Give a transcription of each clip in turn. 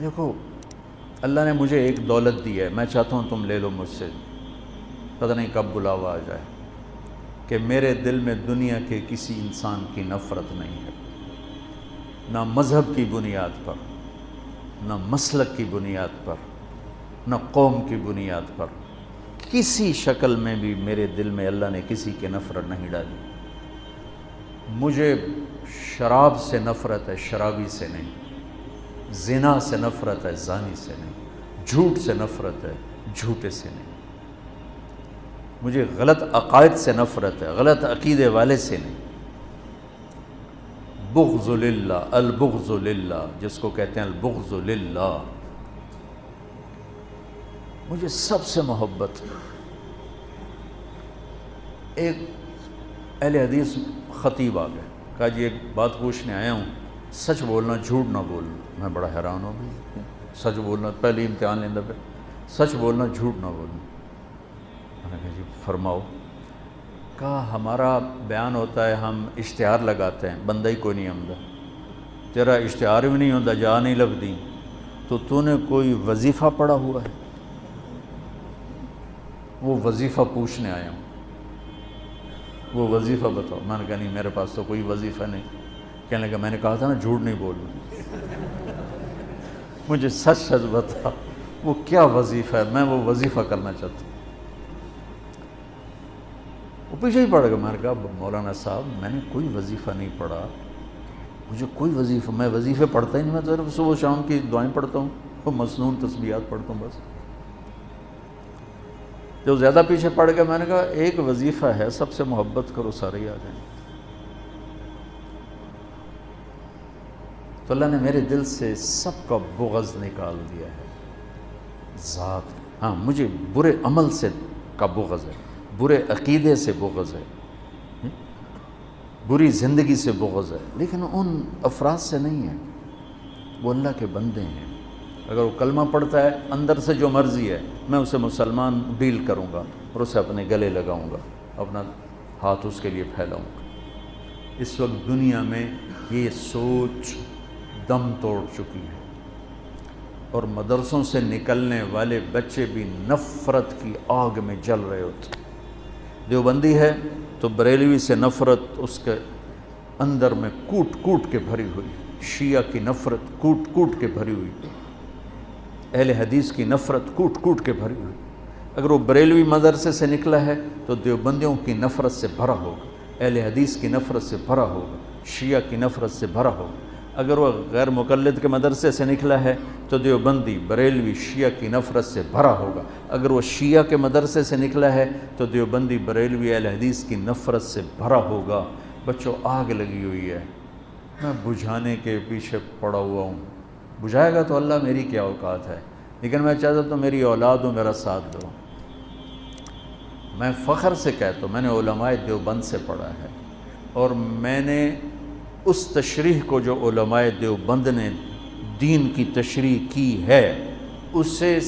دیکھو اللہ نے مجھے ایک دولت دی ہے، میں چاہتا ہوں تم لے لو مجھ سے، پتہ نہیں کب بلاوا آ جائے، کہ میرے دل میں دنیا کے کسی انسان کی نفرت نہیں ہے، نہ مذہب کی بنیاد پر، نہ مسلک کی بنیاد پر، نہ قوم کی بنیاد پر، کسی شکل میں بھی میرے دل میں اللہ نے کسی کی نفرت نہیں ڈالی۔ مجھے شراب سے نفرت ہے، شرابی سے نہیں، زنا سے نفرت ہے، زانی سے نہیں، جھوٹ سے نفرت ہے، جھوٹے سے نہیں، مجھے غلط عقائد سے نفرت ہے، غلط عقیدے والے سے نہیں۔ بغض للہ، البغض للہ، جس کو کہتے ہیں البغض للہ، مجھے سب سے محبت۔ ایک اہل حدیث خطیب آ گئے، کہا جی ایک بات پوچھنے آیا ہوں، سچ بولنا جھوٹ نہ بولنا۔ میں بڑا حیران ہو گئی، سچ بولنا، پہلی امتحان لیندہ پہ سچ بولنا جھوٹ نہ بولنا۔ میں نے کہا جی فرماؤ۔ کہا ہمارا بیان ہوتا ہے، ہم اشتہار لگاتے ہیں، بندہ ہی کوئی نہیں آمدہ، تیرا اشتہار بھی نہیں ہوتا، جا نہیں لبدی، تو نے کوئی وظیفہ پڑھا ہوا ہے؟ وہ وظیفہ پوچھنے آیا ہوں، وہ وظیفہ بتاؤ۔ میں نے کہا نہیں میرے پاس تو کوئی وظیفہ نہیں۔ کہنے لگا میں نے کہا تھا نا جھوٹ نہیں بولنا، مجھے سچ سچ بتا وہ کیا وظیفہ ہے، میں وہ وظیفہ کرنا چاہتا ہوں۔ وہ پیچھے ہی پڑ گیا۔ میں نے کہا مولانا صاحب میں نے کوئی وظیفہ نہیں پڑھا، مجھے کوئی وظیفہ، میں وظیفے پڑھتا ہی نہیں، میں تو صبح شام کی دعائیں پڑھتا ہوں، وہ مسنون تسبیحات پڑھتا ہوں بس۔ جو زیادہ پیچھے پڑ گیا، میں نے کہا ایک وظیفہ ہے، سب سے محبت کرو، سارے ہی آ جائیں۔ تو اللہ نے میرے دل سے سب کا بغض نکال دیا ہے، ذات۔ ہاں مجھے برے عمل سے کا بغض ہے، برے عقیدے سے بغض ہے، بری زندگی سے بغض ہے، لیکن ان افراد سے نہیں ہے، وہ اللہ کے بندے ہیں۔ اگر وہ کلمہ پڑھتا ہے، اندر سے جو مرضی ہے، میں اسے مسلمان ڈیل کروں گا اور اسے اپنے گلے لگاؤں گا، اپنا ہاتھ اس کے لیے پھیلاؤں گا۔ اس وقت دنیا میں یہ سوچ دم توڑ چکی ہے، اور مدرسوں سے نکلنے والے بچے بھی نفرت کی آگ میں جل رہے ہوتے۔ دیوبندی ہے تو بریلوی سے نفرت اس کے اندر میں کوٹ کوٹ کے بھری ہوئی، شیعہ کی نفرت کوٹ کوٹ کے بھری ہوئی، اہل حدیث کی نفرت کوٹ کوٹ کے بھری ہوئی۔ اگر وہ بریلوی مدرسے سے نکلا ہے تو دیوبندیوں کی نفرت سے بھرا ہوگا، اہل حدیث کی نفرت سے بھرا ہوگا، شیعہ کی نفرت سے بھرا ہوگا۔ اگر وہ غیر مقلد کے مدرسے سے نکلا ہے تو دیوبندی، بریلوی، شیعہ کی نفرت سے بھرا ہوگا۔ اگر وہ شیعہ کے مدرسے سے نکلا ہے تو دیوبندی، بریلوی، اہل حدیث کی نفرت سے بھرا ہوگا۔ بچوں آگ لگی ہوئی ہے، میں بجھانے کے پیچھے پڑا ہوا ہوں۔ بجھائے گا تو اللہ، میری کیا اوقات ہے، لیکن میں چاہتا تو میری اولاد ہو میرا ساتھ دو۔ میں فخر سے کہتا ہوں میں نے علماء دیوبند سے پڑھا ہے، اور میں نے اس تشریح کو جو علماء دیوبند نے دین کی تشریح کی ہے اسے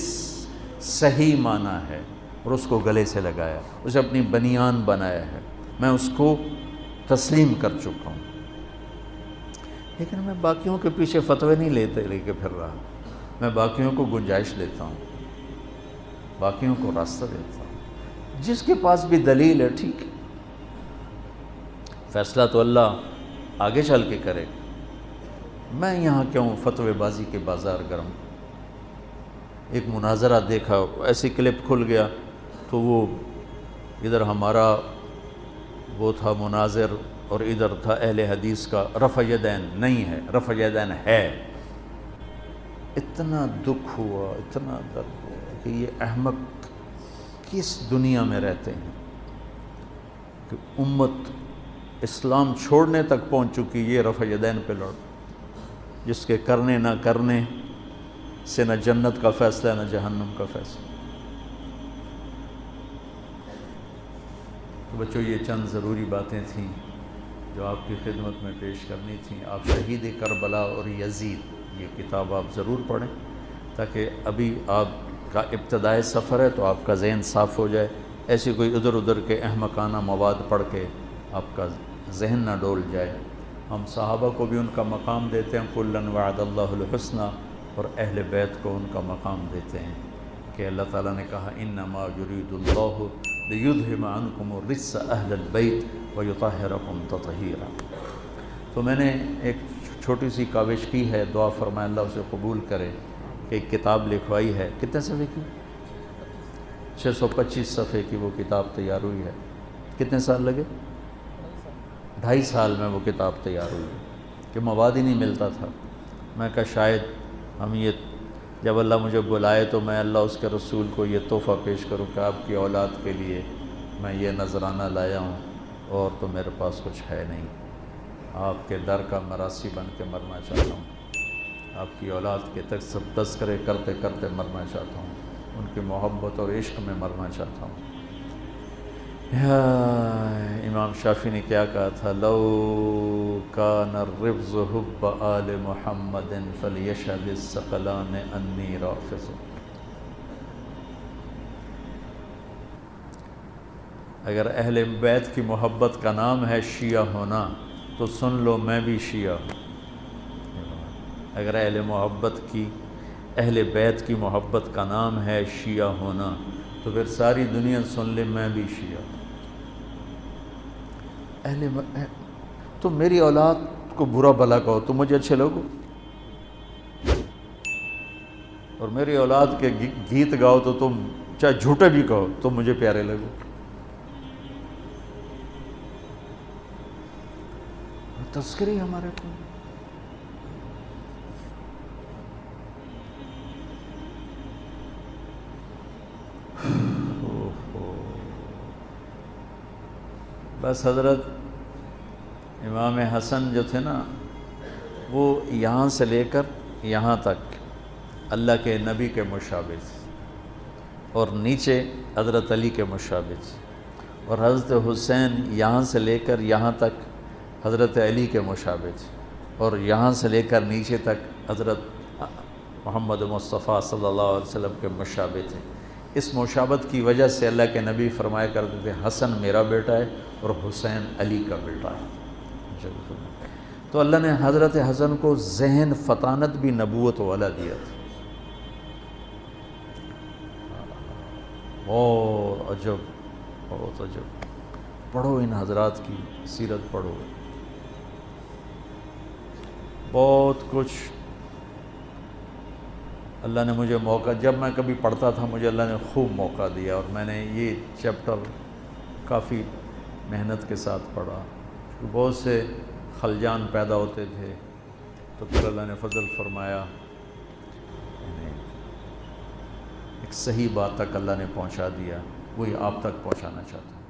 صحیح مانا ہے، اور اس کو گلے سے لگایا، اسے اپنی بنیان بنایا ہے، میں اس کو تسلیم کر چکا ہوں۔ لیکن میں باقیوں کے پیچھے فتوے نہیں لے کے پھر رہا، میں باقیوں کو گنجائش دیتا ہوں، باقیوں کو راستہ دیتا ہوں۔ جس کے پاس بھی دلیل ہے ٹھیک ہے، فیصلہ تو اللہ آگے چل کے کرے، میں یہاں کیوں فتوے بازی کے بازار گرم۔ ایک مناظرہ دیکھا، ایسی کلپ کھل گیا تو وہ ادھر ہمارا وہ تھا مناظر اور ادھر تھا اہل حدیث کا رفع یدین نہیں ہے، رفع یدین ہے۔ اتنا دکھ ہوا، اتنا درد ہوا کہ یہ احمق کس دنیا میں رہتے ہیں کہ امت اسلام چھوڑنے تک پہنچ چکی، یہ رفع یدین پہ لڑ، جس کے کرنے نہ کرنے سے نہ جنت کا فیصلہ نہ جہنم کا فیصلہ۔ تو بچوں یہ چند ضروری باتیں تھیں جو آپ کی خدمت میں پیش کرنی تھیں۔ آپ شہید کربلا اور یزید یہ کتاب آپ ضرور پڑھیں، تاکہ ابھی آپ کا ابتدائی سفر ہے تو آپ کا ذہن صاف ہو جائے، ایسی کوئی ادھر ادھر کے احمقانہ مواد پڑھ کے آپ کا ذہن نہ ڈول جائے۔ ہم صحابہ کو بھی ان کا مقام دیتے ہیں، کُلًا وعد اللہ الحسنى، اور اہل بیت کو ان کا مقام دیتے ہیں کہ اللہ تعالیٰ نے کہا انما یرید اللہ لیذھب عنکم الرجس اہل البیت ویطہرکم تطہیرا۔ تو میں نے ایک چھوٹی سی کاوش کی ہے، دعا فرمائے اللہ اسے قبول کرے، کہ ایک کتاب لکھوائی ہے، کتنے صفحے کی؟ 625 صفحے کی وہ کتاب تیار ہوئی ہے۔ کتنے سال لگے؟ 2.5 سال میں وہ کتاب تیار ہوئی کہ مواد ہی نہیں ملتا تھا۔ میں کہا شاید ہم یہ جب اللہ مجھے بلائے تو میں اللہ اس کے رسول کو یہ تحفہ پیش کروں کہ آپ کی اولاد کے لیے میں یہ نذرانہ لایا ہوں، اور تو میرے پاس کچھ ہے نہیں، آپ کے در کا مراسی بن کے مرنا چاہتا ہوں، آپ کی اولاد کے تک سب تذکرے کرتے کرتے مرنا چاہتا ہوں، ان کی محبت اور عشق میں مرنا چاہتا ہوں۔ امام شافعی نے کیا کہا تھا؟ لو کان الرفض حب آل محمد فلیشہد الثقلان انی رافض۔ اگر اہل بیت کی محبت کا نام ہے شیعہ ہونا تو سن لو میں بھی شیعہ ہوں۔ اگر اہل بیت کی محبت کا نام ہے شیعہ ہونا تو پھر ساری دنیا سن لے میں بھی شیعہ ہوں۔ تو میری اولاد کو برا بھلا کہو تو مجھے اچھے لوگو، اور میری اولاد کے گیت گاؤ تو تم چاہے جھوٹے بھی کہو تو مجھے پیارے لگو۔ تذکری ہمارے کو بس حضرت امام حسن جو تھے نا، وہ یہاں سے لے کر یہاں تک اللہ کے نبی کے مشابہ تھے، اور نیچے حضرت علی کے مشابہ تھے، اور حضرت حسین یہاں سے لے کر یہاں تک حضرت علی کے مشابہ تھے، اور یہاں سے لے کر نیچے تک حضرت محمد مصطفیٰ صلی اللہ علیہ وسلم کے مشابہ تھے۔ اس مشابہت کی وجہ سے اللہ کے نبی فرمایا کرتے تھے حسن میرا بیٹا ہے اور حسین علی کا بیٹا ہے۔ تو اللہ نے حضرت حسن کو ذہن فطانت بھی نبوت والا دیا تھا۔ بہت عجب، بہت عجب۔ پڑھو ان حضرات کی سیرت پڑھو، بہت کچھ اللہ نے مجھے موقع، جب میں کبھی پڑھتا تھا مجھے اللہ نے خوب موقع دیا، اور میں نے یہ چیپٹر کافی محنت کے ساتھ پڑھا۔ بہت سے خلجان پیدا ہوتے تھے تو پھر اللہ نے فضل فرمایا، ایک صحیح بات تک اللہ نے پہنچا دیا، وہی آپ تک پہنچانا چاہتا ہوں۔